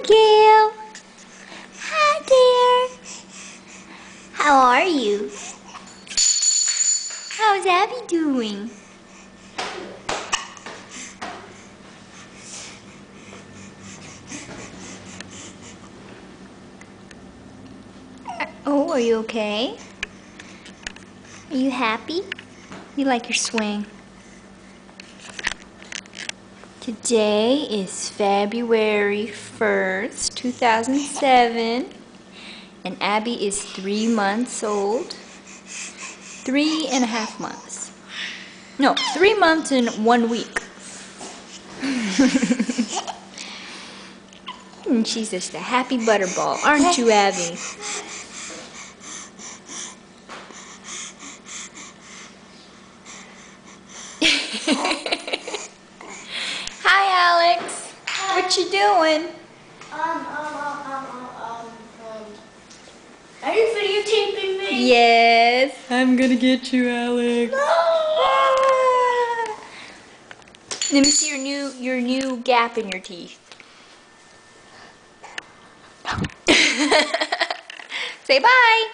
Gail. Hi there. How are you? How's Abby doing? Oh, are you okay? Are you happy? You like your swing? Today is February 1st, 2007, and Abby is 3 months old. 3.5 months. No, 3 months and 1 week. And she's just a happy butterball, aren't you, Abby? Hi, Alex. What you doing? Are you videotaping me? Yes. I'm gonna get you, Alex. No! Let me see your new gap in your teeth. Say bye.